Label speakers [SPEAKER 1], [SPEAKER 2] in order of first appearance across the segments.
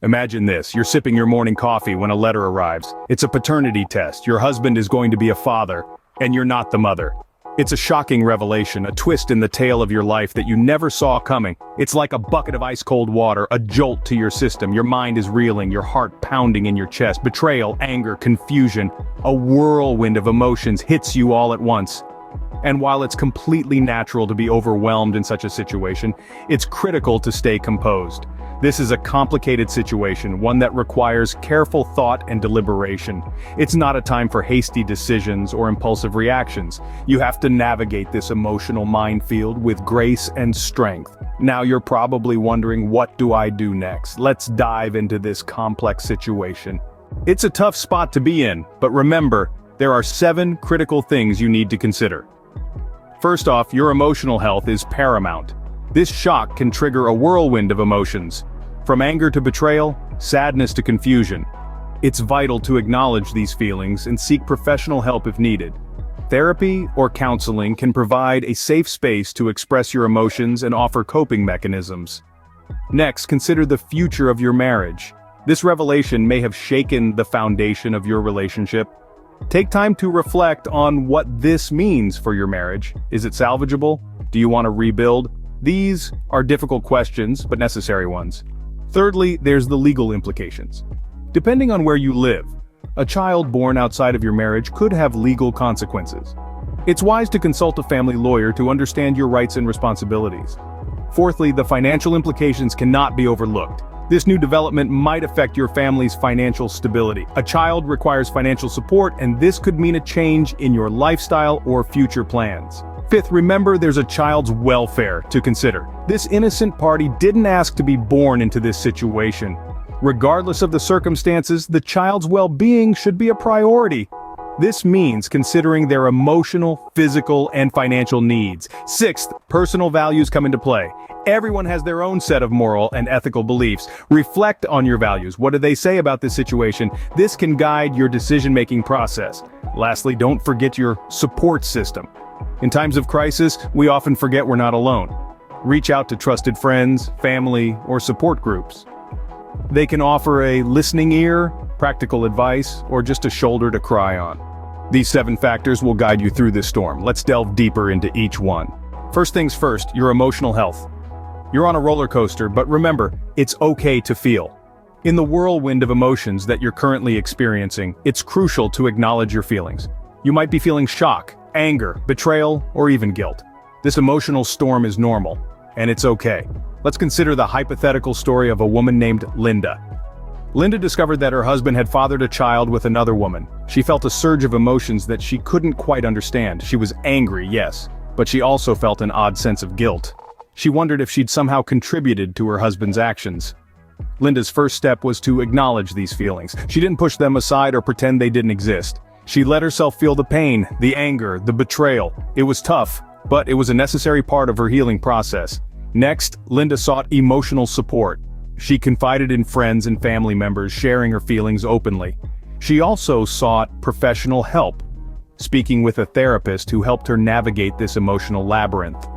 [SPEAKER 1] Imagine this, you're sipping your morning coffee when a letter arrives. It's a paternity test, your husband is going to be a father, and you're not the mother. It's a shocking revelation, a twist in the tale of your life that you never saw coming. It's like a bucket of ice-cold water, a jolt to your system. Your mind is reeling, your heart pounding in your chest. Betrayal, anger, confusion, a whirlwind of emotions hits you all at once. And while it's completely natural to be overwhelmed in such a situation, it's critical to stay composed. This is a complicated situation, one that requires careful thought and deliberation. It's not a time for hasty decisions or impulsive reactions. You have to navigate this emotional minefield with grace and strength. Now you're probably wondering, what do I do next? Let's dive into this complex situation. It's a tough spot to be in, but remember, there are 7 critical things you need to consider. First off, your emotional health is paramount. This shock can trigger a whirlwind of emotions, from anger to betrayal, sadness to confusion. It's vital to acknowledge these feelings and seek professional help if needed. Therapy or counseling can provide a safe space to express your emotions and offer coping mechanisms. Next, consider the future of your marriage. This revelation may have shaken the foundation of your relationship. Take time to reflect on what this means for your marriage. Is it salvageable? Do you want to rebuild? These are difficult questions, but necessary ones. Thirdly, there's the legal implications. Depending on where you live, a child born outside of your marriage could have legal consequences. It's wise to consult a family lawyer to understand your rights and responsibilities. Fourthly, the financial implications cannot be overlooked. This new development might affect your family's financial stability. A child requires financial support, and this could mean a change in your lifestyle or future plans. Fifth, remember there's a child's welfare to consider. This innocent party didn't ask to be born into this situation. Regardless of the circumstances, the child's well-being should be a priority. This means considering their emotional, physical, and financial needs. Sixth, personal values come into play. Everyone has their own set of moral and ethical beliefs. Reflect on your values. What do they say about this situation? This can guide your decision-making process. Lastly, don't forget your support system. In times of crisis, we often forget we're not alone. Reach out to trusted friends, family, or support groups. They can offer a listening ear, practical advice, or just a shoulder to cry on. These 7 factors will guide you through this storm. Let's delve deeper into each one. First things first, your emotional health. You're on a roller coaster, but remember, it's okay to feel. In the whirlwind of emotions that you're currently experiencing, it's crucial to acknowledge your feelings. You might be feeling shock, anger, betrayal, or even guilt. This emotional storm is normal, and it's okay. Let's consider the hypothetical story of a woman named Linda. Linda discovered that her husband had fathered a child with another woman. She felt a surge of emotions that she couldn't quite understand. She was angry, yes, but she also felt an odd sense of guilt. She wondered if she'd somehow contributed to her husband's actions. Linda's first step was to acknowledge these feelings. She didn't push them aside or pretend they didn't exist. She let herself feel the pain, the anger, the betrayal. It was tough, but it was a necessary part of her healing process. Next, Linda sought emotional support. She confided in friends and family members, sharing her feelings openly. She also sought professional help, speaking with a therapist who helped her navigate this emotional labyrinth.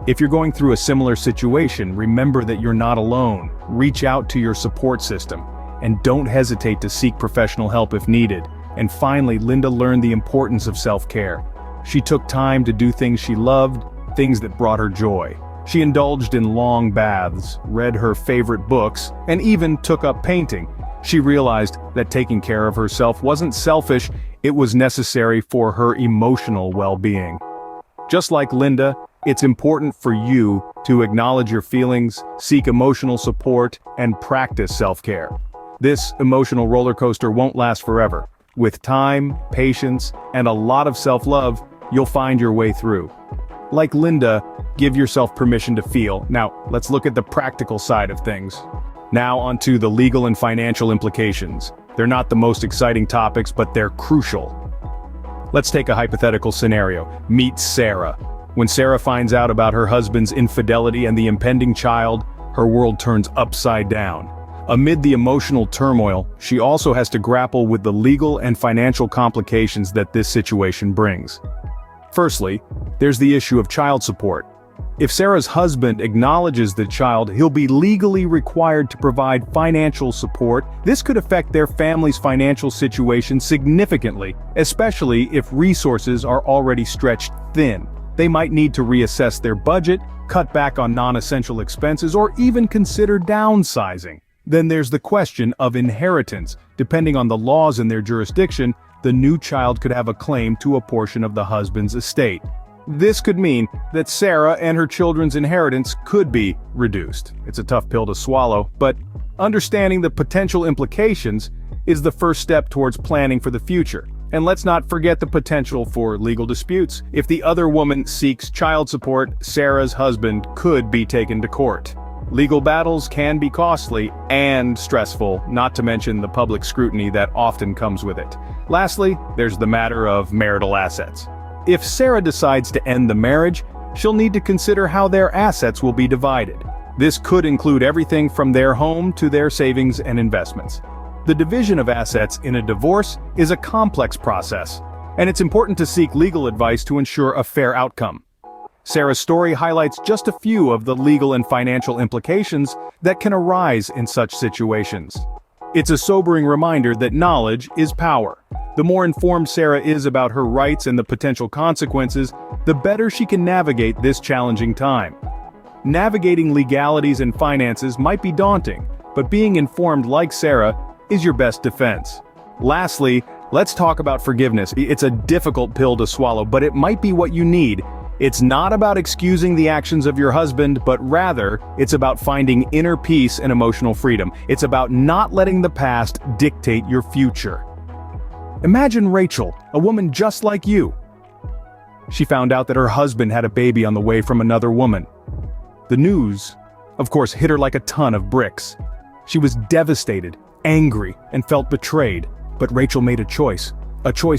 [SPEAKER 1] If you're going through a similar situation, remember that you're not alone. Reach out to your support system, and don't hesitate to seek professional help if needed. And finally, Linda learned the importance of self-care. She took time to do things she loved, things that brought her joy. She indulged in long baths, read her favorite books, and even took up painting. She realized that taking care of herself wasn't selfish, it was necessary for her emotional well-being. Just like Linda, it's important for you to acknowledge your feelings, seek emotional support, and practice self-care. This emotional roller coaster won't last forever. With time, patience, and a lot of self-love, you'll find your way through. Like Linda, give yourself permission to feel. Now, let's look at the practical side of things. Now onto the legal and financial implications. They're not the most exciting topics, but they're crucial. Let's take a hypothetical scenario. Meet Sarah. When Sarah finds out about her husband's infidelity and the impending child, her world turns upside down. Amid the emotional turmoil, she also has to grapple with the legal and financial complications that this situation brings. Firstly, there's the issue of child support. If Sarah's husband acknowledges the child, he'll be legally required to provide financial support. This could affect their family's financial situation significantly, especially if resources are already stretched thin. They might need to reassess their budget, cut back on non-essential expenses, or even consider downsizing. Then there's the question of inheritance. Depending on the laws in their jurisdiction, the new child could have a claim to a portion of the husband's estate. This could mean that Sarah and her children's inheritance could be reduced. It's a tough pill to swallow, but understanding the potential implications is the first step towards planning for the future. And let's not forget the potential for legal disputes. If the other woman seeks child support, Sarah's husband could be taken to court. Legal battles can be costly and stressful, not to mention the public scrutiny that often comes with it. Lastly, there's the matter of marital assets. If Sarah decides to end the marriage, she'll need to consider how their assets will be divided. This could include everything from their home to their savings and investments. The division of assets in a divorce is a complex process, and it's important to seek legal advice to ensure a fair outcome. Sarah's story highlights just a few of the legal and financial implications that can arise in such situations. It's a sobering reminder that knowledge is power. The more informed Sarah is about her rights and the potential consequences, the better she can navigate this challenging time. Navigating legalities and finances might be daunting, but being informed like Sarah is your best defense. Lastly, let's talk about forgiveness. It's a difficult pill to swallow, but it might be what you need. It's not about excusing the actions of your husband, but rather, it's about finding inner peace and emotional freedom. It's about not letting the past dictate your future. Imagine Rachel, a woman just like you. She found out that her husband had a baby on the way from another woman. The news, of course, hit her like a ton of bricks. She was devastated, angry, and felt betrayed. But Rachel made a choice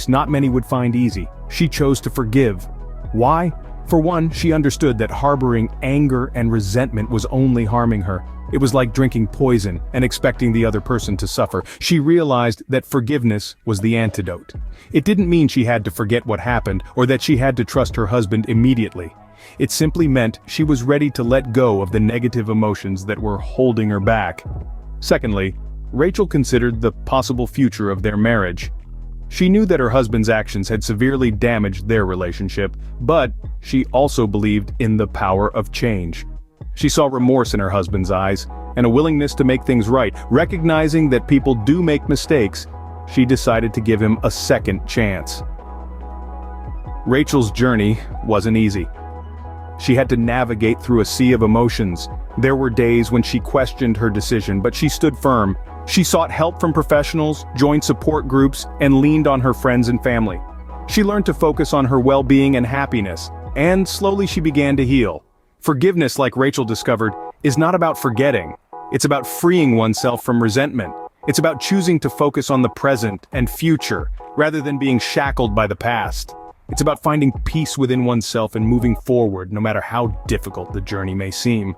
[SPEAKER 1] not many would find easy. She chose to forgive. Why? For one, she understood that harboring anger and resentment was only harming her. It was like drinking poison and expecting the other person to suffer. She realized that forgiveness was the antidote. It didn't mean she had to forget what happened or that she had to trust her husband immediately. It simply meant she was ready to let go of the negative emotions that were holding her back. Secondly, Rachel considered the possible future of their marriage. She knew that her husband's actions had severely damaged their relationship, but she also believed in the power of change. She saw remorse in her husband's eyes, and a willingness to make things right. Recognizing that people do make mistakes, she decided to give him a second chance. Rachel's journey wasn't easy. She had to navigate through a sea of emotions. There were days when she questioned her decision, but she stood firm. She sought help from professionals, joined support groups, and leaned on her friends and family. She learned to focus on her well-being and happiness, and slowly she began to heal. Forgiveness, like Rachel discovered, is not about forgetting. It's about freeing oneself from resentment. It's about choosing to focus on the present and future, rather than being shackled by the past. It's about finding peace within oneself and moving forward, no matter how difficult the journey may seem.